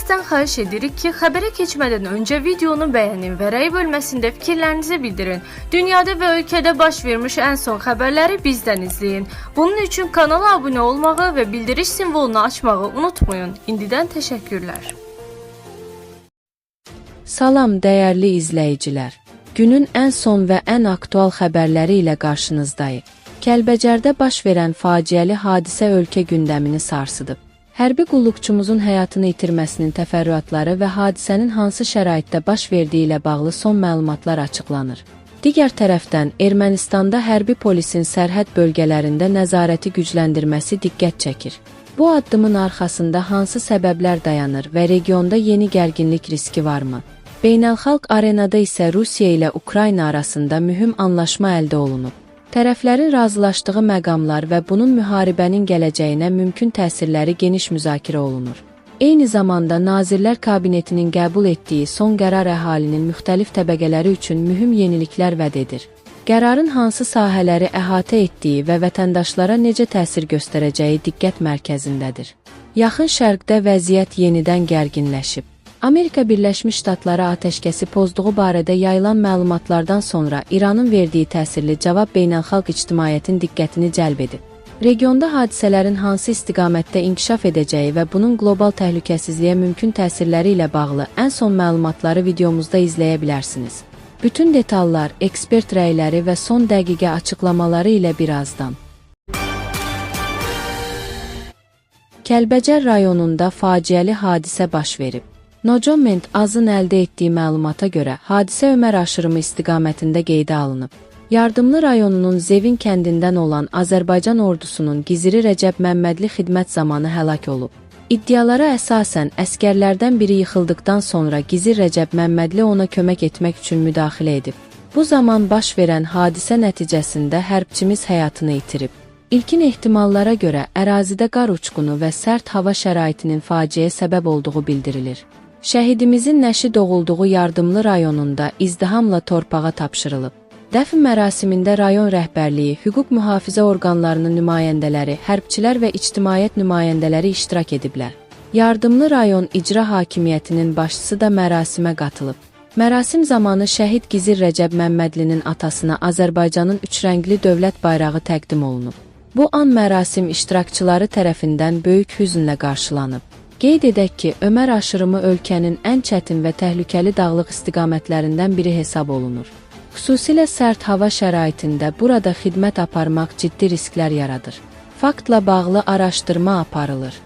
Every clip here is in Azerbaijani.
Sizdən xahiş edirik ki, xəbərə keçmədən öncə videonu bəyənin və rəy bölməsində fikirlərinizi bildirin. Dünyada və ölkədə baş vermiş ən son xəbərləri bizdən izləyin. Bunun üçün kanala abunə olmağı və bildiriş simvolunu açmağı unutmayın. İndidən təşəkkürlər. Salam dəyərli izləyicilər. Günün ən son və ən aktual xəbərləri ilə qarşınızdayıq. Kəlbəcərdə baş verən faciəli hadisə ölkə gündəmini sarsıdıb. Hərbi qulluqçumuzun həyatını itirməsinin təfərrüatları və hadisənin hansı şəraitdə baş verdiyi ilə bağlı son məlumatlar açıqlanır. Digər tərəfdən, Ermənistanda hərbi polisin sərhəd bölgələrində nəzarəti gücləndirməsi diqqət çəkir. Bu addımın arxasında hansı səbəblər dayanır və regionda yeni gərginlik riski varmı? Beynəlxalq arenada isə Rusiya ilə Ukrayna arasında mühüm anlaşma əldə olunub. Tərəflərin razılaşdığı məqamlar və bunun müharibənin gələcəyinə mümkün təsirləri geniş müzakirə olunur. Eyni zamanda Nazirlər Kabinetinin qəbul etdiyi son qərar əhalinin müxtəlif təbəqələri üçün mühüm yeniliklər vəd edir. Qərarın hansı sahələri əhatə etdiyi və vətəndaşlara necə təsir göstərəcəyi diqqət mərkəzindədir. Yaxın Şərqdə vəziyyət yenidən gərginləşib. Amerika Birləşmiş Ştatları atəşkəsi pozduğu barədə yayılan məlumatlardan sonra İranın verdiyi təsirli cavab beynəlxalq ictimaiyyətin diqqətini cəlb edib. Regionda hadisələrin hansı istiqamətdə inkişaf edəcəyi və bunun qlobal təhlükəsizliyə mümkün təsirləri ilə bağlı ən son məlumatları videomuzda izləyə bilərsiniz. Bütün detallar, ekspert rəyləri və son dəqiqə açıqlamaları ilə birazdan. Kəlbəcər rayonunda faciəli hadisə baş verib. Nocoment azın əldə etdiyi məlumata görə hadisə Ömər aşırımı istiqamətində qeydə alınıb. Yardımlı rayonunun Zevin kəndindən olan Azərbaycan ordusunun Giziri Rəcəb Məmmədli xidmət zamanı həlak olub. İddialara əsasən əskərlərdən biri yıxıldıqdan sonra Gizir Rəcəb Məmmədli ona kömək etmək üçün müdaxilə edib. Bu zaman baş verən hadisə nəticəsində hərbçimiz həyatını itirib. İlkin ehtimallara görə ərazidə qar uçqunu və sərt hava şəraitinin faciəyə səbəb olduğu bildirilir. Şəhidimizin nəşi doğulduğu Yardımlı rayonunda izdihamla torpağa tapşırılıb. Dəfn mərasimində rayon rəhbərliyi, hüquq mühafizə orqanlarının nümayəndələri, hərbçilər və ictimaiyyət nümayəndələri iştirak ediblər. Yardımlı rayon icra hakimiyyətinin başçısı da mərasimə qatılıb. Mərasim zamanı şəhid Gizir Rəcəb Məmmədlinin atasına Azərbaycanın üçrəngli dövlət bayrağı təqdim olunub. Bu an mərasim iştirakçıları tərəfindən böyük hüznlə qarşılanıb. Qeyd edək ki, Ömər aşırımı ölkənin ən çətin və təhlükəli dağlıq istiqamətlərindən biri hesab olunur. Xüsusilə sərt hava şəraitində burada xidmət aparmaq ciddi risklər yaradır. Faktla bağlı araşdırma aparılır.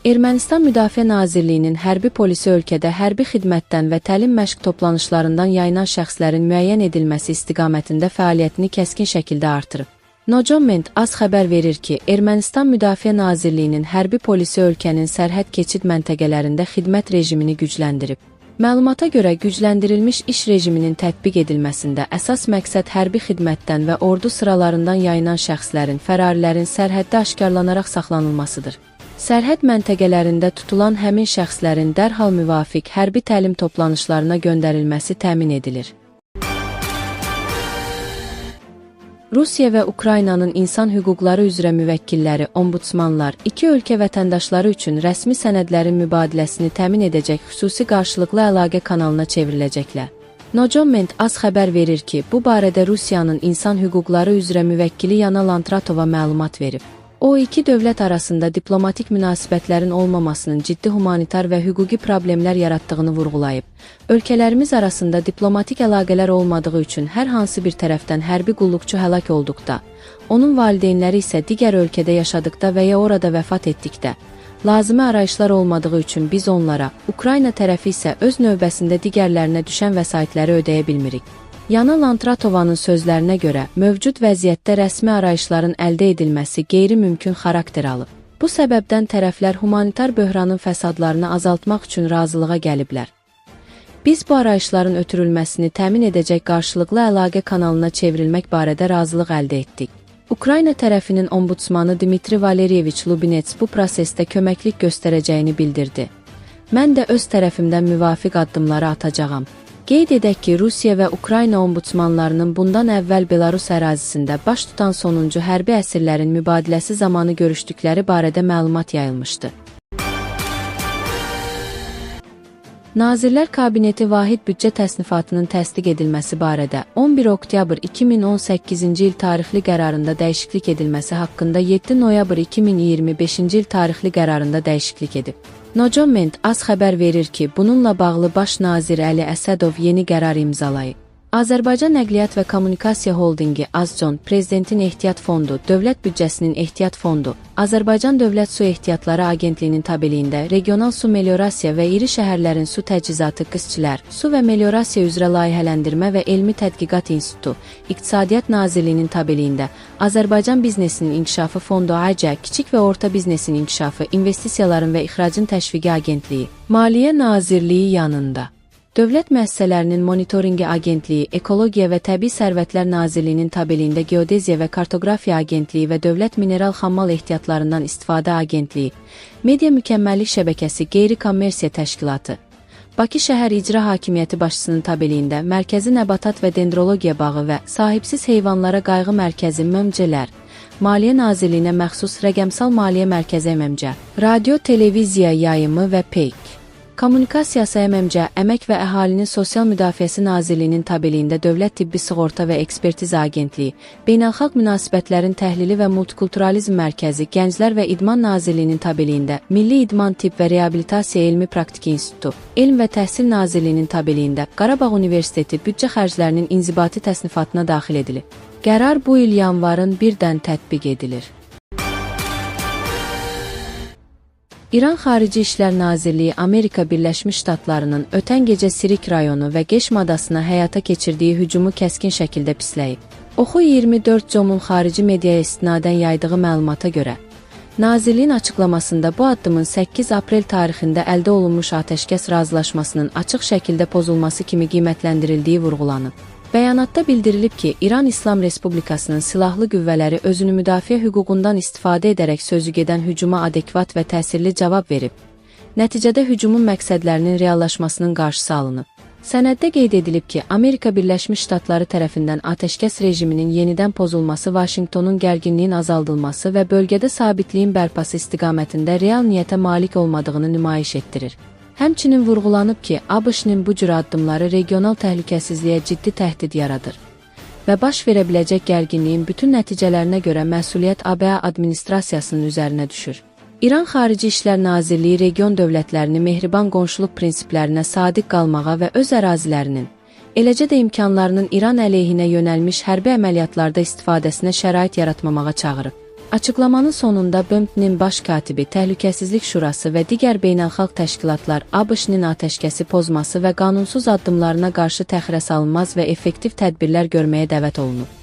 Ermənistan Müdafiə Nazirliyinin hərbi polisi ölkədə hərbi xidmətdən və təlim məşq toplanışlarından yayınan şəxslərin müəyyən edilməsi istiqamətində fəaliyyətini kəskin şəkildə artırıb. Nocoment az xəbər verir ki, Ermənistan Müdafiə Nazirliyinin hərbi polisi ölkənin sərhəd keçid məntəqələrində xidmət rejimini gücləndirib. Məlumata görə gücləndirilmiş iş rejiminin tətbiq edilməsində əsas məqsəd hərbi xidmətdən və ordu sıralarından yayınan şəxslərin, fərarilərin sərhəddə aşkarlanaraq saxlanılmasıdır. Sərhəd məntəqələrində tutulan həmin şəxslərin dərhal müvafiq hərbi təlim toplanışlarına göndərilməsi təmin edilir. Rusiya və Ukraynanın insan hüquqları üzrə müvəkkilləri, ombudsmanlar, iki ölkə vətəndaşları üçün rəsmi sənədlərin mübadiləsini təmin edəcək xüsusi qarşılıqlı əlaqə kanalına çevriləcəklər. Nocoment az xəbər verir ki, bu barədə Rusiyanın insan hüquqları üzrə müvəkkili Yana Lantratova məlumat verib. O, iki dövlət arasında diplomatik münasibətlərin olmamasının ciddi humanitar və hüquqi problemlər yaratdığını vurğulayıb. Ölkələrimiz arasında diplomatik əlaqələr olmadığı üçün hər hansı bir tərəfdən hərbi qulluqçu həlak olduqda, onun valideynləri isə digər ölkədə yaşadıqda və ya orada vəfat etdikdə, lazımi arayışlar olmadığı üçün biz onlara, Ukrayna tərəfi isə öz növbəsində digərlərinə düşən vəsaitləri ödəyə bilmirik. Yana Lantratovanın sözlərinə görə, mövcud vəziyyətdə rəsmi arayışların əldə edilməsi qeyri-mümkün xarakter alıb. Bu səbəbdən tərəflər humanitar böhranın fəsadlarını azaltmaq üçün razılığa gəliblər. Biz bu arayışların ötürülməsini təmin edəcək qarşılıqlı əlaqə kanalına çevrilmək barədə razılıq əldə etdik. Ukrayna tərəfinin ombudsmanı Dmitri Valeryeviç Lubinets bu prosesdə köməklik göstərəcəyini bildirdi. Mən də öz tərəfimdən müvafiq addımları atacağam. Qeyd edək ki, Rusiya və Ukrayna ombudsmanlarının bundan əvvəl Belarus ərazisində baş tutan sonuncu hərbi əsirlərin mübadiləsi zamanı görüşdükləri barədə məlumat yayılmışdı. Nazirlər Kabineti vahid büdcə təsnifatının təsdiq edilməsi barədə 11 oktyabr 2018-ci il tarixli qərarında dəyişiklik edilməsi haqqında 7 noyabr 2025-ci il tarixli qərarında dəyişiklik edib. Nocoment az xəbər verir ki, bununla bağlı Baş nazir Əli Əsədov yeni qərar imzalayıb. Azərbaycan Nəqliyyat və Kommunikasiya Holdingi Azcon, Prezidentin Ehtiyat Fondu, Dövlət Büdcəsinin Ehtiyat Fondu, Azərbaycan Dövlət Su Ehtiyatları Agentliyinin tabeliyində Regional Su Meliorasiya və İri Şəhərlərin Su Təchizatı Qisçilər, Su və Meliorasiya üzrə Layihələndirmə və Elmi Tədqiqat İnstitutu, İqtisadiyyat Nazirliyinin tabeliyində Azərbaycan Biznesinin İnkişafı Fondu ACə, Kiçik və Orta Biznesin İnkişafı, İnvestisiyaların və İxracın Təşviqi Agentliyi, Maliyyə Nazirliyi yanında Dövlət müəssisələrinin monitorinqi agentliyi, Ekologiya və Təbii Sərvətlər Nazirliyinin tabeliyində Geodeziya və Kartografiya Agentliyi və Dövlət Mineral Xammal Ehtiyatlarından İstifadə Agentliyi, Media Mükəmməllik Şəbəkəsi Qeyri-Kommersiya Təşkilatı, Bakı Şəhər İcra Hakimiyyəti başçısının tabeliyində Mərkəzi Nəbatat və Dendrologiya Bağı və Sahibsiz Heyvanlara Qayğı Mərkəzi MMC-lər, Maliyyə Nazirliyinə məxsus Rəqəmsal Maliyyə Mərkəzi MMC, Radio, Televiziya Yayımı və PEYK. Kommunikasiyası MMC, Əmək və Əhalinin Sosial Müdafiəsi Nazirliyinin tabeliyində Dövlət Tibbi Sığorta və Ekspertiza Agentliyi, Beynəlxalq Münasibətlərin Təhlili və Multikulturalizm Mərkəzi, Gənclər və İdman Nazirliyinin tabeliyində Milli İdman Tibb və Reabilitasiya Elmi Praktiki İnstitutu, Elm və Təhsil Nazirliyinin tabeliyində Qarabağ Universiteti büdcə xərclərinin inzibati təsnifatına daxil edilib. Qərar bu il yanvarın 1-dən tətbiq edilir. İran Xarici İşlər Nazirliyi Amerika Birləşmiş Ştatlarının ötən gecə Sirik rayonu və Qeşm adasına həyata keçirdiyi hücumu kəskin şəkildə pisləyib. Oxu 24 Comun xarici mediaya istinadən yaydığı məlumata görə, Nazirliyin açıqlamasında bu addımın 8 aprel tarixində əldə olunmuş atəşkəs razılaşmasının açıq şəkildə pozulması kimi qiymətləndirildiyi vurğulanıb. Bəyanatda bildirilib ki, İran İslam Respublikasının silahlı qüvvələri özünü müdafiə hüququndan istifadə edərək sözügedən hücuma adekvat və təsirli cavab verib. Nəticədə hücumun məqsədlərinin reallaşmasının qarşısı alınıb. Sənəddə qeyd edilib ki, Amerika Birləşmiş Ştatları tərəfindən atəşkəs rejiminin yenidən pozulması Vaşinqtonun gərginliyin azaldılması və bölgədə sabitliyin bərpası istiqamətində real niyyətə malik olmadığını nümayiş etdirir. Həmçinin vurğulanıb ki, ABŞ-nin bu cür addımları regional təhlükəsizliyə ciddi təhdid yaradır və baş verə biləcək gərginliyin bütün nəticələrinə görə məsuliyyət ABŞ administrasiyasının üzərinə düşür. İran Xarici İşlər Nazirliyi region dövlətlərini mehriban qonşuluq prinsiplərinə sadiq qalmağa və öz ərazilərinin, eləcə də imkanlarının İran əleyhinə yönəlmiş hərbi əməliyyatlarda istifadəsinə şərait yaratmamağa çağırıb. Açıqlamanın sonunda BMT-nin baş katibi, Təhlükəsizlik Şurası və digər beynəlxalq təşkilatlar ABŞ-nin atəşkəsi pozması və qanunsuz addımlarına qarşı təxirə salınmaz və effektiv tədbirlər görməyə dəvət olunub.